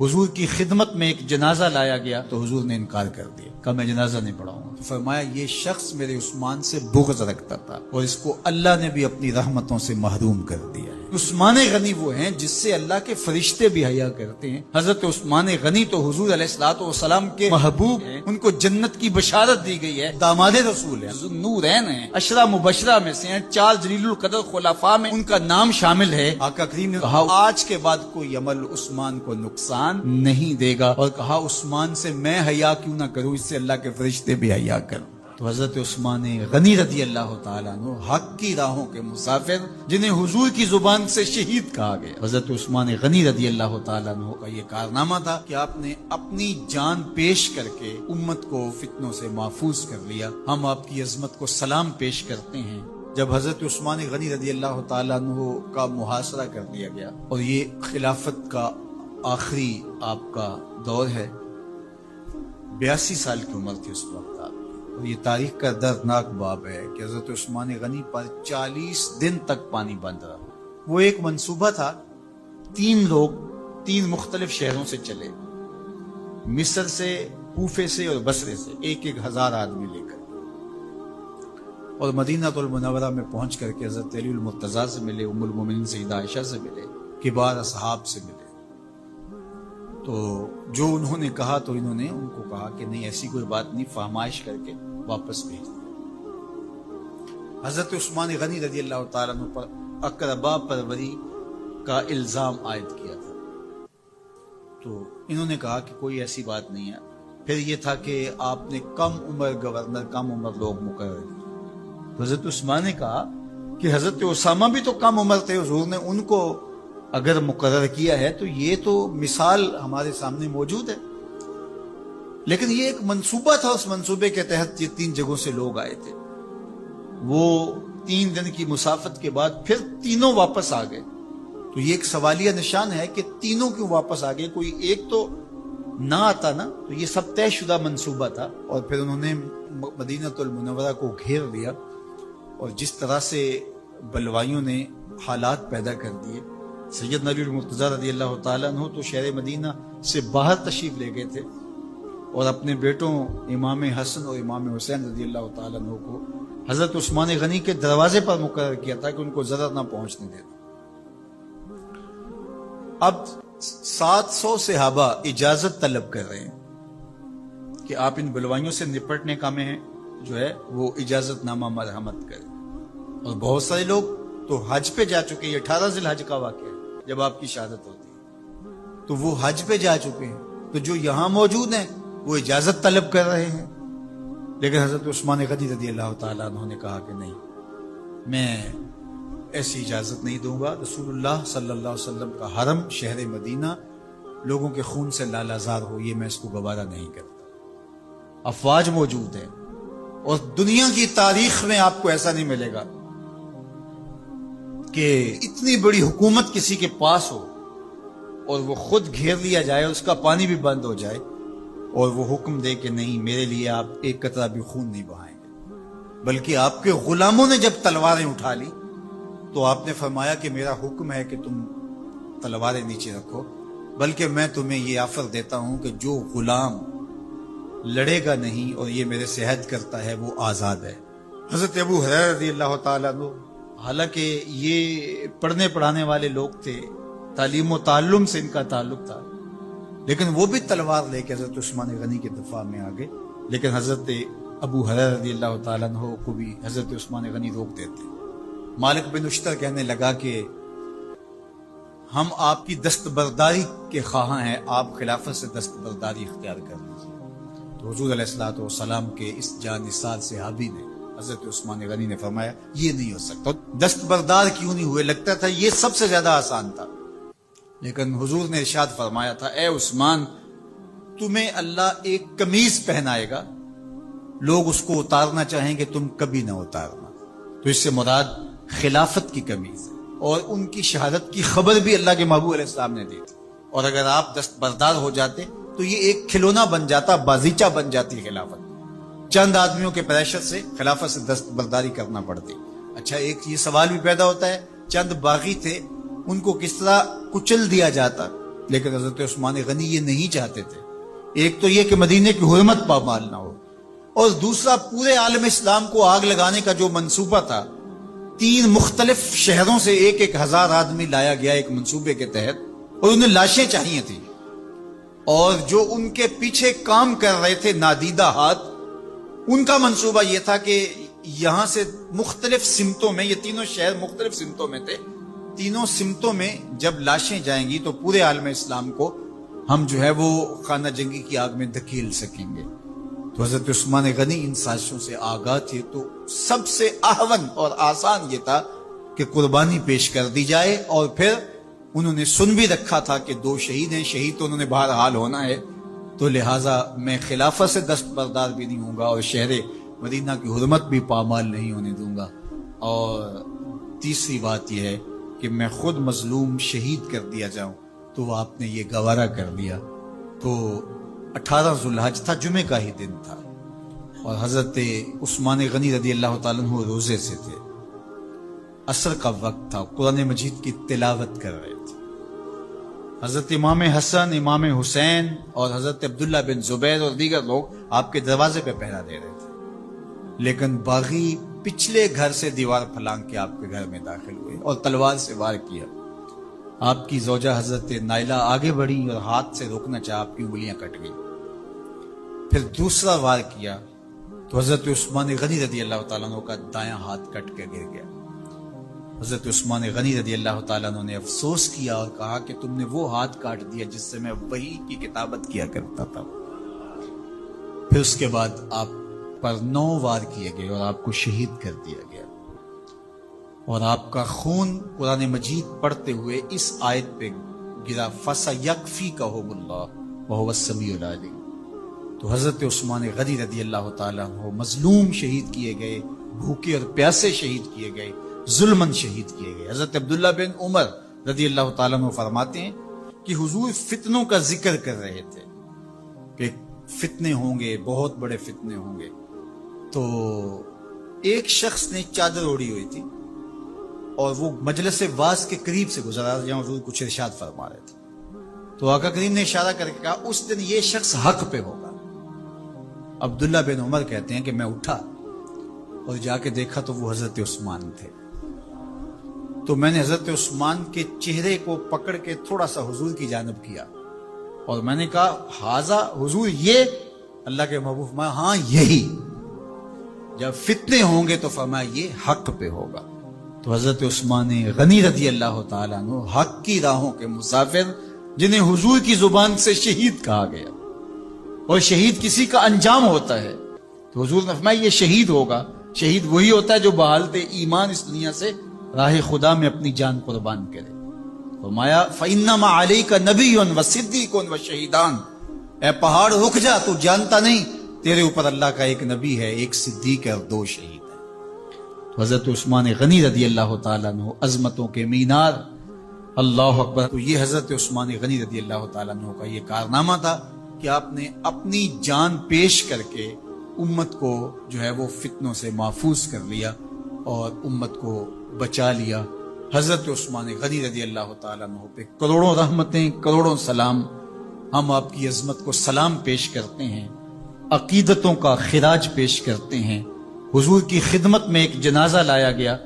حضور کی خدمت میں ایک جنازہ لایا گیا تو حضور نے انکار کر دیا، کہا میں جنازہ نہیں پڑھاؤں گا۔ فرمایا یہ شخص میرے عثمان سے بغض رکھتا تھا اور اس کو اللہ نے بھی اپنی رحمتوں سے محروم کر دیا ہے۔ عثمان غنی وہ ہیں جس سے اللہ کے فرشتے بھی حیا کرتے ہیں۔ حضرت عثمان غنی تو حضور علیہ الصلوۃ والسلام کے محبوب ہیں، ان کو جنت کی بشارت دی گئی ہے، داماد رسول ہیں، نورین ہیں، عشرہ مبشرہ میں سے ہیں، 4 جلیل القدر خلفاء میں ان کا نام شامل ہے۔ آقا کریم نے کہا آج کے بعد کوئی عمل عثمان کو نقصان نہیں دے گا، اور کہا عثمان سے میں حیا کیوں نہ کروں، اس سے اللہ کے فرشتے بھی حیا کریں۔ تو حضرت عثمان غنی رضی اللہ تعالیٰ عنہ حق کی راہوں کے مسافر، جنہیں حضور کی زبان سے شہید کہا گیا، حضرت عثمان غنی رضی اللہ تعالیٰ عنہ کا یہ کارنامہ تھا کہ آپ نے اپنی جان پیش کر کے امت کو فتنوں سے محفوظ کر لیا۔ ہم آپ کی عظمت کو سلام پیش کرتے ہیں۔ جب حضرت عثمان غنی رضی اللہ تعالیٰ عنہ کا محاصرہ کر دیا گیا اور یہ خلافت کا آخری آپ کا دور ہے، 82 سال کی عمر تھی اس وقت آپ کی، اور یہ تاریخ کا دردناک باب ہے کہ حضرت عثمان غنی پر 40 دن تک پانی بند رہا۔ وہ ایک منصوبہ تھا، 3 لوگ 3 مختلف شہروں سے چلے، مصر سے، کوفے سے اور بصرے سے، 1,000 آدمی لے کر، اور مدینہ المنورہ میں پہنچ کر کے حضرت علی المرتضیٰ سے ملے، ام المومنین سیدہ عائشہ سے ملے، کبار اصحاب سے ملے۔ تو جو انہوں نے کہا تو انہوں نے ان کو کہا کہ نہیں ایسی کوئی بات نہیں، فہمائش کر کے واپس بھیج دیا۔ حضرت عثمان غنی رضی اللہ تعالیٰ عنہ پر اقربا پروری کا الزام عائد کیا تھا، تو انہوں نے کہا کہ کوئی ایسی بات نہیں ہے۔ پھر یہ تھا کہ آپ نے کم عمر گورنر، کم عمر لوگ مقرر کیے، تو حضرت عثمان نے کہا کہ حضرت اسامہ بھی تو کم عمر تھے، حضور نے ان کو اگر مقرر کیا ہے تو یہ تو مثال ہمارے سامنے موجود ہے، لیکن یہ ایک منصوبہ تھا، اس منصوبے کے تحت یہ 3 جگہوں سے لوگ آئے تھے۔ وہ 3 دن کی مسافت کے بعد پھر تینوں واپس آ گئے، تو یہ ایک سوالیہ نشان ہے کہ تینوں کیوں واپس آ گئے، کوئی ایک تو نہ آتا نا۔ تو یہ سب طے شدہ منصوبہ تھا، اور پھر انہوں نے مدینہ المنورہ کو گھیر لیا، اور جس طرح سے بلوائیوں نے حالات پیدا کر دیے، سید علی المرتضیٰ رضی اللہ تعالیٰ عنہ تو شہر مدینہ سے باہر تشریف لے گئے تھے، اور اپنے بیٹوں امام حسن اور امام حسین رضی اللہ تعالیٰ عنہ کو حضرت عثمان غنی کے دروازے پر مقرر کیا تھا کہ ان کو ضرر نہ پہنچنے دینا۔ اب 700 صحابہ اجازت طلب کر رہے ہیں کہ آپ ان بلوائیوں سے نپٹنے کا میں جو ہے وہ اجازت نامہ مرحمت کریں، اور بہت سارے لوگ تو حج پہ جا چکے، یہ 18 ذی الحج کا واقعہ ہے جب آپ کی شہادت ہوتی ہے، تو وہ حج پہ جا چکے ہیں، تو جو یہاں موجود ہیں وہ اجازت طلب کر رہے ہیں۔ لیکن حضرت عثمان غنی رضی اللہ تعالیٰ عنہ نے کہا کہ نہیں، میں ایسی اجازت نہیں دوں گا، رسول اللہ صلی اللہ علیہ وسلم کا حرم شہر مدینہ لوگوں کے خون سے لالازار ہو، یہ میں اس کو گوارا نہیں کرتا۔ افواج موجود ہیں، اور دنیا کی تاریخ میں آپ کو ایسا نہیں ملے گا کہ اتنی بڑی حکومت کسی کے پاس ہو اور وہ خود گھیر لیا جائے، اس کا پانی بھی بند ہو جائے، اور وہ حکم دے کہ نہیں میرے لیے آپ ایک قطرہ بھی خون نہیں بہائیں گے۔ بلکہ آپ کے غلاموں نے جب تلواریں اٹھا لی تو آپ نے فرمایا کہ میرا حکم ہے کہ تم تلواریں نیچے رکھو، بلکہ میں تمہیں یہ آفر دیتا ہوں کہ جو غلام لڑے گا نہیں اور یہ میرے سے عہد کرتا ہے وہ آزاد ہے۔ حضرت ابو ہریرہ رضی اللہ تعالیٰ عنہ، حالانکہ یہ پڑھنے پڑھانے والے لوگ تھے، تعلیم و تعلم سے ان کا تعلق تھا، لیکن وہ بھی تلوار لے کے حضرت عثمان غنی کے دفاع میں آگے، لیکن حضرت ابو ہریرہ رضی اللہ تعالیٰ عنہ کو بھی حضرت عثمان غنی روک دیتے۔ مالک بن اشتر کہنے لگا کہ ہم آپ کی دستبرداری کے خواہاں ہیں، آپ خلافت سے دستبرداری اختیار کر لیجیے۔ تو حضور علیہ الصلوۃ والسلام کے اس جانثار صحابی نے حضرت عثمان غنی نے فرمایا یہ نہیں ہو سکتا۔ دستبردار کیوں نہیں ہوئے؟ لگتا تھا یہ سب سے زیادہ آسان تھا، لیکن حضور نے ارشاد فرمایا تھا اے عثمان، تمہیں اللہ ایک قمیض پہنائے گا، لوگ اس کو اتارنا چاہیں گے، تم کبھی نہ اتارنا۔ تو اس سے مراد خلافت کی قمیض ہے، اور ان کی شہادت کی خبر بھی اللہ کے محبوب علیہ السلام نے دی تھی، اور اگر آپ دستبردار ہو جاتے تو یہ ایک کھلونا بن جاتا، بازیچہ بن جاتی خلافت، چند آدمیوں کے پریشر سے خلافت سے دستبرداری کرنا پڑتی۔ اچھا، ایک یہ سوال بھی پیدا ہوتا ہے، چند باغی تھے، ان کو کس طرح کچل دیا جاتا لیکن حضرت عثمان غنی یہ نہیں چاہتے تھے. ایک تو یہ کہ مدینے کی حرمت پامال نہ ہو، اور دوسرا پورے عالم اسلام کو آگ لگانے کا جو منصوبہ تھا، 3 مختلف شہروں سے 1,000 آدمی لایا گیا ایک منصوبے کے تحت، اور انہیں لاشیں چاہیے تھیں، اور جو ان کے پیچھے کام کر رہے تھے نادیدہ ہاتھ، ان کا منصوبہ یہ تھا کہ یہاں سے مختلف سمتوں میں، یہ تینوں شہر مختلف سمتوں میں تھے، تینوں سمتوں میں جب لاشیں جائیں گی تو پورے عالم اسلام کو ہم جو ہے وہ خانہ جنگی کی آگ میں دھکیل سکیں گے. تو حضرت عثمان غنی ان سازشوں سے آگاہ تھے، تو سب سے اہون اور آسان یہ تھا کہ قربانی پیش کر دی جائے، اور پھر انہوں نے سن بھی رکھا تھا کہ 2 شہید ہیں، شہید تو انہوں نے بہرحال ہونا ہے، تو لہٰذا میں خلافت سے دستبردار بھی نہیں ہوں گا اور شہر مدینہ کی حرمت بھی پامال نہیں ہونے دوں گا. اور تیسری بات یہ ہے کہ میں خود مظلوم شہید کر دیا جاؤں. تو وہ آپ نے یہ گوارا کر دیا. تو 18 ذوالحج تھا، جمعے کا ہی دن تھا، اور حضرت عثمان غنی رضی اللہ تعالیٰ عنہ روزے سے تھے، عصر کا وقت تھا، قرآن مجید کی تلاوت کر رہے تھے. حضرت امام حسن، امام حسین اور حضرت عبداللہ بن زبیر اور دیگر لوگ آپ کے دروازے پہ پہرا دے رہے تھے، لیکن باغی پچھلے گھر سے دیوار پھلانگ کے آپ کے گھر میں داخل ہوئے اور تلوار سے وار کیا. آپ کی زوجہ حضرت نائلہ آگے بڑھی اور ہاتھ سے روکنا چاہا، آپ کی انگلیاں کٹ گئی. پھر دوسرا وار کیا تو حضرت عثمان غنی رضی اللہ تعالیٰ عنہ کا دایاں ہاتھ کٹ کے گر گیا. حضرت عثمان غنی رضی اللہ تعالیٰ عنہ نے افسوس کیا اور کہا کہ تم نے وہ ہاتھ کاٹ دیا جس سے میں وحی کی کتابت کیا کرتا تھا. پھر اس کے بعد آپ پر 9 وار کیے گئے اور آپ کو شہید کر دیا گیا، اور آپ کا خون قرآن مجید پڑھتے ہوئے اس آیت پہ گرا، فَسَيَكْفِيكَهُمُ اللَّهُ وَهُوَ السَّمِيعُ الْعَلِيمُ. تو حضرت عثمان غنی رضی اللہ تعالیٰ عنہ مظلوم شہید کیے گئے، بھوکے اور پیاسے شہید کیے گئے، ظلمن شہید کیے گئے. حضرت عبداللہ بن عمر رضی اللہ تعالیٰ عنہ فرماتے ہیں کہ حضور فتنوں کا ذکر کر رہے تھے کہ فتنے ہوں گے، بہت بڑے فتنے ہوں گے. تو ایک شخص نے چادر اوڑھی ہوئی تھی اور وہ مجلس واعظ کے قریب سے گزرا جہاں حضور کچھ ارشاد فرما رہے تھے. تو آقا کریم نے اشارہ کر کے کہا اس دن یہ شخص حق پہ ہوگا. عبداللہ بن عمر کہتے ہیں کہ میں اٹھا اور جا کے دیکھا تو وہ حضرت عثمان تھے. تو میں نے حضرت عثمان کے چہرے کو پکڑ کے تھوڑا سا حضور کی جانب کیا اور میں نے کہا حاضہ حضور، یہ اللہ کے محبوب فرمایا ہاں یہی، جب فتنے ہوں گے تو فرمایا یہ حق پہ ہوگا. تو حضرت عثمان غنی رضی اللہ تعالیٰ عنہ حق کی راہوں کے مسافر، جنہیں حضور کی زبان سے شہید کہا گیا، اور شہید کسی کا انجام ہوتا ہے. تو حضور نے فرمایا یہ شہید ہوگا. شہید وہی ہوتا ہے جو بحالت ایمان اس دنیا سے راہ خدا میں اپنی جان قربان کرے. فرمایا فَإِنَّمَا عَلَيْكَ نَبِيٌّ وَصِدِّيقٌ وَشَهِيدَانِ. اے پہاڑ رک جا، تو جانتا نہیں تیرے اوپر اللہ کا ایک نبی ہے، ایک صدیق ہے اور 2 شہید ہیں. تو حضرت عثمان غنی رضی اللہ تعالیٰ عنہ عظمتوں کے مینار، اللہ اکبر. تو یہ حضرت عثمان غنی رضی اللہ تعالیٰ عنہ کا یہ کارنامہ تھا کہ آپ نے اپنی جان پیش کر کے امت کو جو ہے وہ فتنوں سے محفوظ کر لیا اور امت کو بچا لیا. حضرت عثمان غنی رضی اللہ تعالیٰ عنہ پہ کروڑوں رحمتیں، کروڑوں سلام. ہم آپ کی عظمت کو سلام پیش کرتے ہیں، عقیدتوں کا خراج پیش کرتے ہیں. حضور کی خدمت میں ایک جنازہ لایا گیا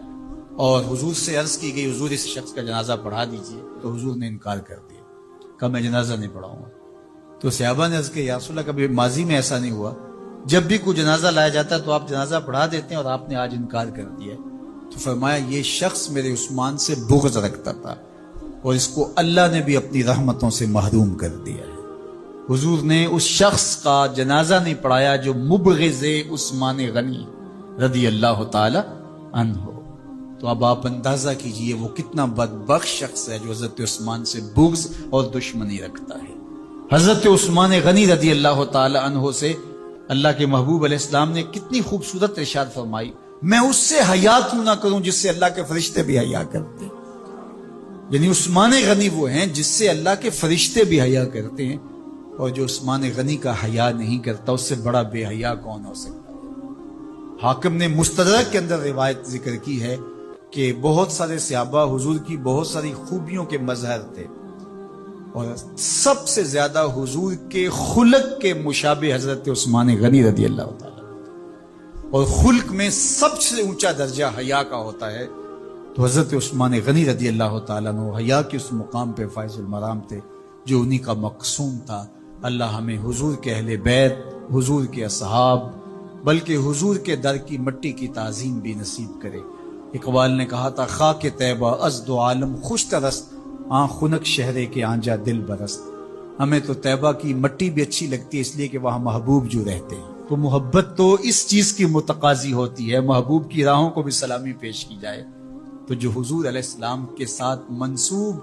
اور حضور سے عرض کی گئی حضور اس شخص کا جنازہ پڑھا دیجئے. تو حضور نے انکار کر دیا، کہا میں جنازہ نہیں پڑھاؤں گا. تو صحابہ نے عرض کیا یا رسول اللہ، کبھی ماضی میں ایسا نہیں ہوا، جب بھی کوئی جنازہ لایا جاتا ہے تو آپ جنازہ پڑھا دیتے ہیں اور آپ نے آج انکار کر دیا. تو فرمایا یہ شخص میرے عثمان سے بغض رکھتا تھا اور اس کو اللہ نے بھی اپنی رحمتوں سے محروم کر دیا ہے. حضور نے اس شخص کا جنازہ نہیں پڑھایا جو مبغض عثمان غنی رضی اللہ تعالی عنہ. تو اب آپ اندازہ کیجئے وہ کتنا بدبخت شخص ہے جو حضرت عثمان سے بغض اور دشمنی رکھتا ہے. حضرت عثمان غنی رضی اللہ تعالی عنہ سے اللہ کے محبوب علیہ السلام نے کتنی خوبصورت ارشاد فرمائی، میں اس سے حیا کیوں نہ کروں جس سے اللہ کے فرشتے بھی حیا کرتے ہیں. یعنی عثمان غنی وہ ہیں جس سے اللہ کے فرشتے بھی حیا کرتے ہیں، اور جو عثمان غنی کا حیا نہیں کرتا اس سے بڑا بے حیا کون ہو سکتا ہے. حاکم نے مستدرک کے اندر روایت ذکر کی ہے کہ بہت سارے صحابہ حضور کی بہت ساری خوبیوں کے مظہر تھے، اور سب سے زیادہ حضور کے خلق کے مشابہ حضرت عثمان غنی رضی اللہ تعالیٰ، اور خلق میں سب سے اونچا درجہ حیا کا ہوتا ہے، تو حضرت عثمان غنی رضی اللہ تعالیٰ عنہ حیا کے اس مقام پہ فائز المرام تھے جو انہی کا مقصوم تھا۔ اللہ ہمیں حضور کے اہل بیت، حضور کے اصحاب، بلکہ حضور کے در کی مٹی کی تعظیم بھی نصیب کرے۔ اقبال نے کہا تھا خاک طیبہ از دو عالم خوش ترست، آن خنک شہرے کے آنجا دل برست۔ ہمیں تو طیبہ کی مٹی بھی اچھی لگتی ہے اس لیے کہ وہاں محبوب جو رہتے ہیں، تو محبت تو اس چیز کی متقاضی ہوتی ہے، محبوب کی راہوں کو بھی سلامی پیش کی جائے۔ تو جو حضور علیہ السلام کے ساتھ منسوب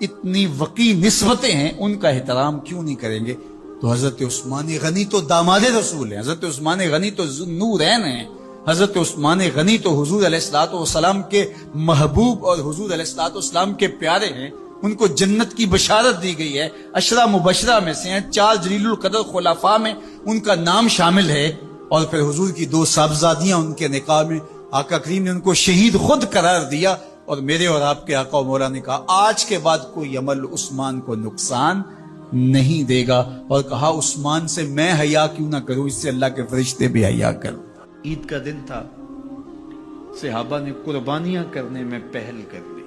اتنی وقی نسبتیں ہیں ان کا احترام کیوں نہیں کریں گے؟ تو حضرت عثمان غنی تو داماد رسول ہیں، حضرت عثمان غنی تو نورین ہیں، حضرت عثمان غنی تو حضور علیہ الصلوۃ والسلام کے محبوب اور حضور علیہ الصلوۃ والسلام کے پیارے ہیں، ان کو جنت کی بشارت دی گئی ہے، عشرہ مبشرہ میں سے ہیں، 4 جلیل القدر خلفاء میں ان کا نام شامل ہے، اور پھر حضور کی 2 صاحبزادیاں ان کے نکاح میں آقا کریم نے ان کو شہید خود قرار دیا، اور میرے اور آپ کے آقا و مولا نے کہا آج کے بعد کوئی عمل عثمان کو نقصان نہیں دے گا، اور کہا عثمان سے میں حیا کیوں نہ کروں، اس سے اللہ کے فرشتے بھی حیا کریں۔ عید کا دن تھا، صحابہ نے قربانیاں کرنے میں پہل کر لی۔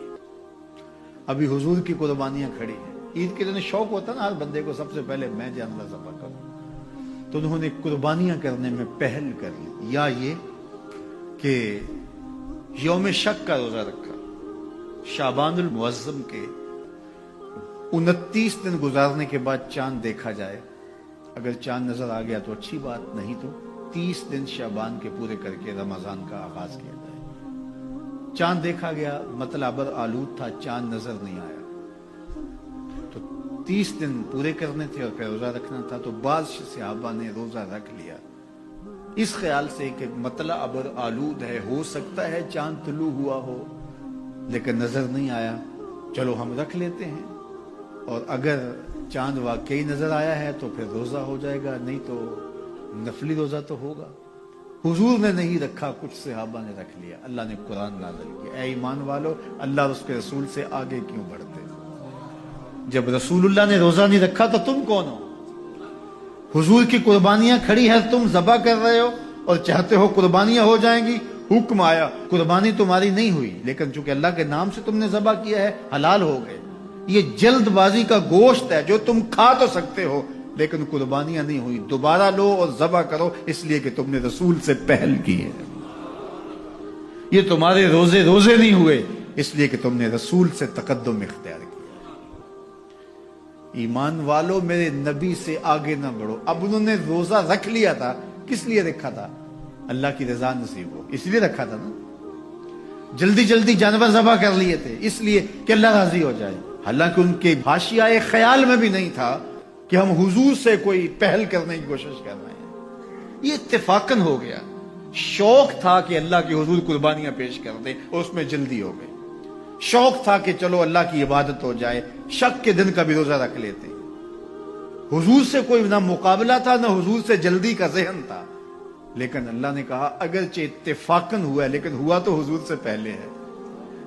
ابھی حضور کی قربانیاں کھڑی ہیں، عید کے دن شوق ہوتا نا ہر بندے کو سب سے پہلے میں جانور ذبح کروں، تو انہوں نے قربانیاں کرنے میں پہل کر لی، یا یہ کہ یوم شک کا روزہ رکھا، شعبان المعظم کے 29 دن گزارنے کے بعد چاند دیکھا جائے، اگر چاند نظر آ گیا تو اچھی بات، نہیں تو 30 دن شعبان کے پورے کر کے رمضان کا آغاز کیا جائے۔ چاند دیکھا گیا، مطلع ابر آلود تھا، چاند نظر نہیں آیا، تو 30 دن پورے کرنے تھے اور پھر روزہ رکھنا تھا، تو بعض صحابہ نے روزہ رکھ لیا اس خیال سے کہ مطلع ابر آلود ہے، ہو سکتا ہے چاند طلوع ہوا ہو لیکن نظر نہیں آیا، چلو ہم رکھ لیتے ہیں، اور اگر چاند واقعی نظر آیا ہے تو پھر روزہ ہو جائے گا، نہیں تو نفلی روزہ تو ہوگا۔ حضور نے نہیں رکھا، کچھ صحابہ نے رکھ لیا، اللہ نے قرآن نازل کیا، اے ایمان والو اللہ اور اس کے رسول سے آگے کیوں بڑھتے؟ جب رسول اللہ نے روزہ نہیں رکھا تو تم کون ہو؟ حضور کی قربانیاں کھڑی ہیں، تم ذبح کر رہے ہو اور چاہتے ہو قربانیاں ہو جائیں گی، حکم آیا، قربانی تمہاری نہیں ہوئی لیکن چونکہ اللہ کے نام سے تم نے ذبح کیا ہے حلال ہو گئے۔ یہ جلد بازی کا گوشت ہے جو تم کھا تو سکتے ہو لیکن قربانیاں نہیں ہوئی، دوبارہ لو اور ذبح کرو اس لیے کہ تم نے رسول سے پہل کی ہے۔ یہ تمہارے روزے نہیں ہوئے اس لیے کہ تم نے رسول سے تقدم اختیار کیا۔ ایمان والو میرے نبی سے آگے نہ بڑھو۔ اب انہوں نے روزہ رکھ لیا تھا، کس لیے رکھا تھا؟ اللہ کی رضا نصیب ہو، اس لیے رکھا تھا نا۔ جلدی جلدی جانور ذبح کر لیے تھے اس لیے کہ اللہ راضی ہو جائے، حالانکہ ان کے حاشیہ خیال میں بھی نہیں تھا کہ ہم حضور سے کوئی پہل کرنے کی کوشش کر رہے ہیں۔ یہ اتفاقاً ہو گیا، شوق تھا کہ اللہ کے حضور قربانیاں پیش کر دیں اور اس میں جلدی ہو گئی، شوق تھا کہ چلو اللہ کی عبادت ہو جائے، شک کے دن کا بھی روزہ رکھ لیتے۔ حضور سے کوئی نہ مقابلہ تھا نہ حضور سے جلدی کا ذہن تھا، لیکن اللہ نے کہا اگرچہ اتفاقاً ہوا ہے لیکن ہوا تو حضور سے پہلے ہے،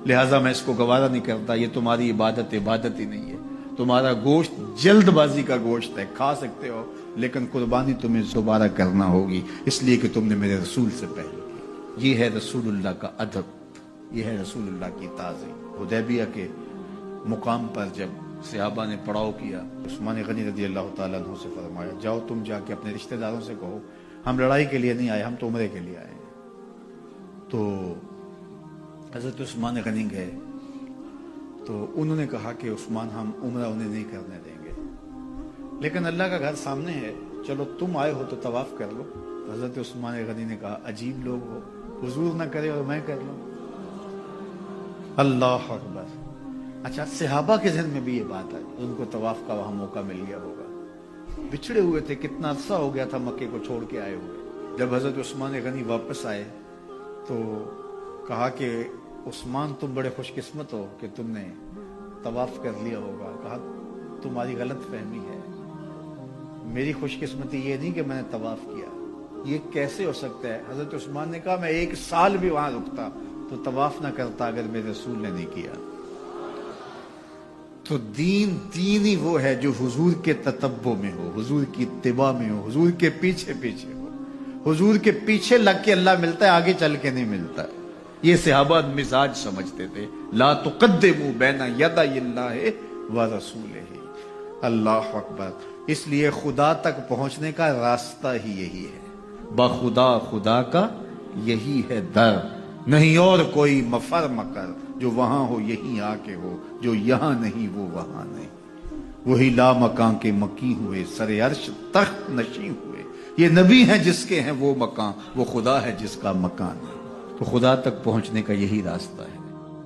لہٰذا میں اس کو گوارا نہیں کرتا، یہ تمہاری عبادت ہی نہیں ہے، تمہارا گوشت جلد بازی کا گوشت ہے، کھا سکتے ہو لیکن قربانی تمہیں دوبارہ کرنا ہوگی اس لیے کہ تم نے میرے رسول سے پہلے کی۔ یہ ہے رسول اللہ کا ادب، یہ ہے رسول اللہ کی تعظیم۔ حدیبیہ کے مقام پر جب صحابہ نے پڑاؤ کیا، عثمان غنی رضی اللہ تعالیٰ عنہ سے فرمایا جاؤ تم جا کے اپنے رشتہ داروں سے کہو ہم لڑائی کے لیے نہیں آئے، ہم تو عمرے کے لیے آئے ہیں۔ تو حضرت عثمان غنی گئے تو انہوں نے کہا کہ عثمان ہم عمرہ انہیں نہیں کرنے دیں گے، لیکن اللہ کا گھر سامنے ہے، چلو تم آئے ہو تو طواف کر لو۔ حضرت عثمان غنی نے کہا عجیب لوگ ہو، حضور نہ کرے اور میں کر لوں، اللہ اکبر۔ اچھا صحابہ کے ذہن میں بھی یہ بات آئی، ان کو طواف کا وہاں موقع مل گیا ہوگا، بچھڑے ہوئے تھے، کتنا عرصہ ہو گیا تھا مکے کو چھوڑ کے آئے ہوئے۔ جب حضرت عثمان غنی واپس آئے تو کہا کہ عثمان تم بڑے خوش قسمت ہو کہ تم نے طواف کر لیا ہوگا۔ کہا تمہاری غلط فہمی ہے، میری خوش قسمتی یہ نہیں کہ میں نے طواف کیا، یہ کیسے ہو سکتا ہے؟ حضرت عثمان نے کہا میں 1 سال بھی وہاں رکتا تو طواف نہ کرتا اگر میرے رسول نے نہیں کیا۔ تو دین ہی وہ ہے جو حضور کے تتبع میں ہو، حضور کی اتباع میں ہو، حضور کے پیچھے ہو۔ حضور کے پیچھے لگ کے اللہ ملتا ہے، آگے چل کے نہیں ملتا۔ یہ صحابہ مزاج سمجھتے تھے، لا تقدموا بین یدی اللہ ورسولہ، اللہ اکبر۔ اس لیے خدا تک پہنچنے کا راستہ ہی یہی ہے، بخدا خدا کا یہی ہے در، نہیں اور کوئی مفر مکر، جو وہاں ہو یہیں آ کے ہو، جو یہاں نہیں وہ وہاں نہیں۔ وہی لا مکان کے مکی ہوئے، سر عرش تخت نشیں ہوئے، یہ نبی ہیں جس کے ہیں وہ مکان، وہ خدا ہے جس کا مکان ہے۔ تو خدا تک پہنچنے کا یہی راستہ ہے۔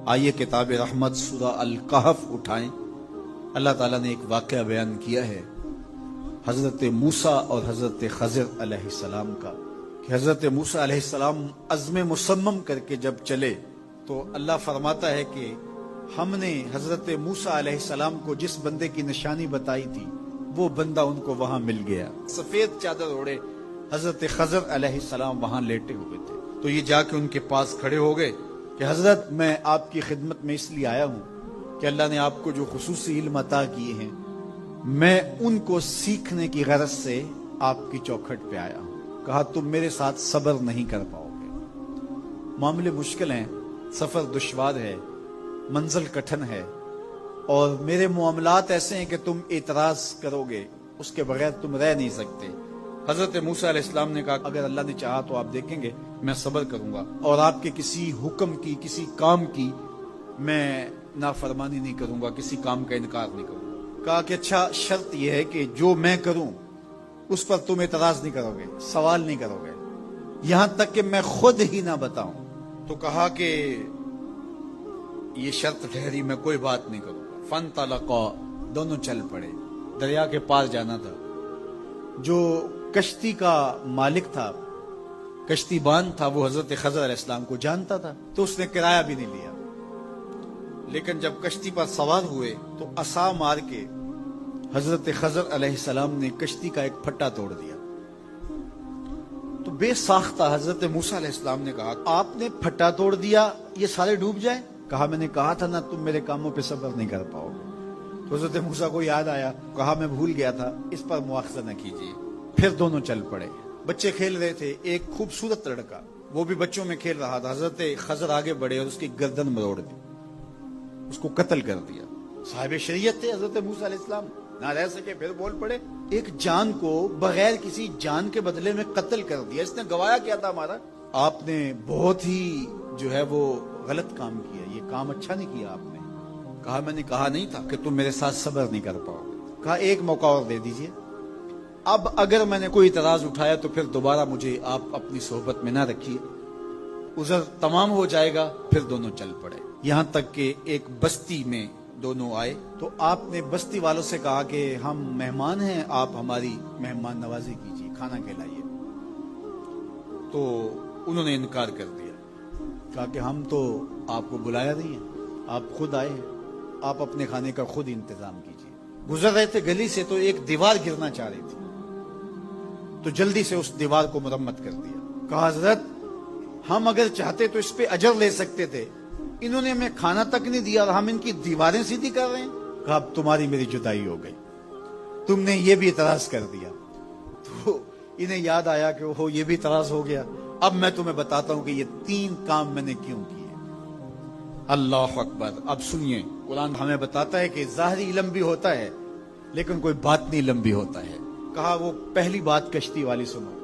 آئیے کتاب رحمت سورہ الکہف اٹھائیں۔ اللہ تعالیٰ نے ایک واقعہ بیان کیا ہے حضرت موسیٰ اور حضرت خضر علیہ السلام کا، کہ حضرت موسیٰ علیہ السلام عزم مصمم کر کے جب چلے تو اللہ فرماتا ہے کہ ہم نے حضرت موسیٰ علیہ السلام کو جس بندے کی نشانی بتائی تھی وہ بندہ ان کو وہاں مل گیا۔ سفید چادر اوڑے حضرت خضر علیہ السلام وہاں لیٹے ہوئے تھے، تو یہ جا کے ان کے پاس کھڑے ہو گئے کہ حضرت میں آپ کی خدمت میں اس لیے آیا ہوں کہ اللہ نے آپ کو جو خصوصی علم عطا کیے ہیں میں ان کو سیکھنے کی غرض سے آپ کی چوکھٹ پہ آیا ہوں۔ کہا تم میرے ساتھ صبر نہیں کر پاؤ گے، معاملے مشکل ہیں، سفر دشوار ہے، منزل کٹھن ہے، اور میرے معاملات ایسے ہیں کہ تم اعتراض کرو گے اس کے بغیر تم رہ نہیں سکتے۔ حضرت موسیٰ علیہ السلام نے کہا اگر اللہ نے چاہا تو آپ دیکھیں گے میں صبر کروں گا، اور آپ کے کسی حکم کی، کسی کام کی میں نافرمانی نہیں کروں گا، کسی کام کا انکار نہیں کروں گا۔ کہا کہ اچھا شرط یہ ہے کہ جو میں کروں اس پر تم اعتراض نہیں کرو گے، سوال نہیں کرو گے، یہاں تک کہ میں خود ہی نہ بتاؤں۔ تو کہا کہ یہ شرط ٹھہری، میں کوئی بات نہیں کروں گا۔ فانطلقا، دونوں چل پڑے، دریا کے پار جانا تھا۔ جو کشتی کا مالک تھا، کشتی بان تھا، وہ حضرت خضر علیہ السلام کو جانتا تھا، تو اس نے کرایہ بھی نہیں لیا۔ لیکن جب کشتی پر سوار ہوئے تو عصا مار کے حضرت خضر علیہ السلام نے کشتی کا ایک پھٹا توڑ دیا۔ تو بے ساختہ حضرت موسیٰ علیہ السلام نے کہا آپ نے پھٹا توڑ دیا، یہ سارے ڈوب جائیں؟ کہا میں نے کہا تھا نا تم میرے کاموں پہ صبر نہیں کر پاؤ گے۔ تو حضرت موسیٰ کو یاد آیا، کہا میں بھول گیا تھا، اس پر مواخذہ نہ کیجیے۔ پھر دونوں چل پڑے۔ بچے کھیل رہے تھے، ایک خوبصورت لڑکا وہ بھی بچوں میں کھیل رہا تھا۔ حضرت خضر آگے بڑھے اور اس کی گردن مروڑ دی، اس کو قتل کر دیا۔ صاحب شریعت تھے حضرت موسیٰ علیہ السلام، نہ رہ سکے، پھر بول پڑے ایک جان کو بغیر کسی جان کے بدلے میں قتل کر دیا، اس نے گوایا کیا تھا ہمارا؟ آپ نے بہت ہی جو ہے وہ غلط کام کیا، یہ کام اچھا نہیں کیا آپ نے۔ کہا میں نے کہا نہیں تھا کہ تم میرے ساتھ صبر نہیں کر پاؤ گے۔ کہا ایک موقع اور دے دیجئے، اب اگر میں نے کوئی اعتراض اٹھایا تو پھر دوبارہ مجھے آپ اپنی صحبت میں نہ رکھیے، عذر تمام ہو جائے گا۔ پھر دونوں چل پڑے، یہاں تک کہ ایک بستی میں دونوں آئے تو آپ نے بستی والوں سے کہا کہ ہم مہمان ہیں، آپ ہماری مہمان نوازی کیجیے، کھانا کھلائیے۔ تو انہوں نے انکار کر دیا، کہا کہ ہم تو آپ کو بلایا نہیں ہے، آپ خود آئے ہیں، آپ اپنے کھانے کا خود انتظام کیجیے۔ گزر رہے تھے گلی سے تو ایک دیوار گرنا چاہ رہی تھی، تو جلدی سے اس دیوار کو مرمت کر دیا۔ کہا حضرت ہم اگر چاہتے تو اس پہ اجر لے سکتے تھے، انہوں نے ہمیں کھانا تک نہیں دیا اور ہم ان کی دیواریں سیدھی کر رہے ہیں۔ کہا اب تمہاری میری جدائی ہو گئی، تم نے یہ بھی اعتراض کر دیا۔ تو انہیں یاد آیا کہ وہ یہ بھی اعتراض ہو گیا، اب میں تمہیں بتاتا ہوں کہ یہ 3 کام میں نے کیوں کیے۔ اللہ اکبر۔ اب سنیے، قرآن ہمیں بتاتا ہے کہ ظاہری علم بھی ہوتا ہے لیکن کوئی باطنی علم بھی ہوتا ہے۔ کہا وہ پہلی بات کشتی والی سنو،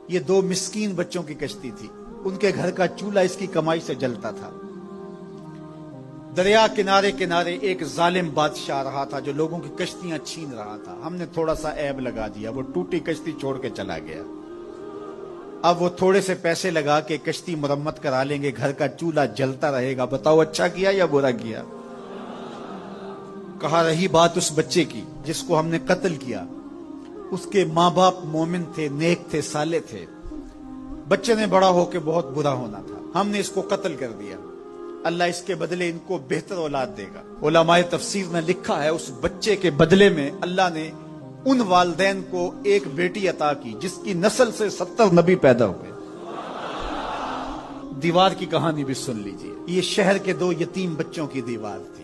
یہ 2 مسکین بچوں کی کشتی تھی، ان کے گھر کا چولہا اس کی کمائی سے جلتا تھا۔ دریا کنارے کنارے ایک ظالم بادشاہ رہا تھا جو لوگوں کی کشتیاں چھین رہا تھا، ہم نے تھوڑا سا عیب لگا دیا، وہ ٹوٹی کشتی چھوڑ کے چلا گیا۔ اب وہ تھوڑے سے پیسے لگا کے کشتی مرمت کرا لیں گے، گھر کا چولہا جلتا رہے گا، بتاؤ اچھا کیا یا برا کیا؟ کہا رہی بات اس بچے کی جس کو ہم نے قتل کیا، اس کے ماں باپ مومن تھے، نیک تھے، صالح تھے، بچے نے بڑا ہو کے بہت برا ہونا تھا، ہم نے اس کو قتل کر دیا، اللہ اس کے بدلے ان کو بہتر اولاد دے گا۔ علماء تفسیر نے لکھا ہے اس بچے کے بدلے میں اللہ نے ان والدین کو ایک بیٹی عطا کی جس کی نسل سے 70 نبی پیدا ہوئے۔ دیوار کی کہانی بھی سن لیجئے، یہ شہر کے 2 یتیم بچوں کی دیوار تھی،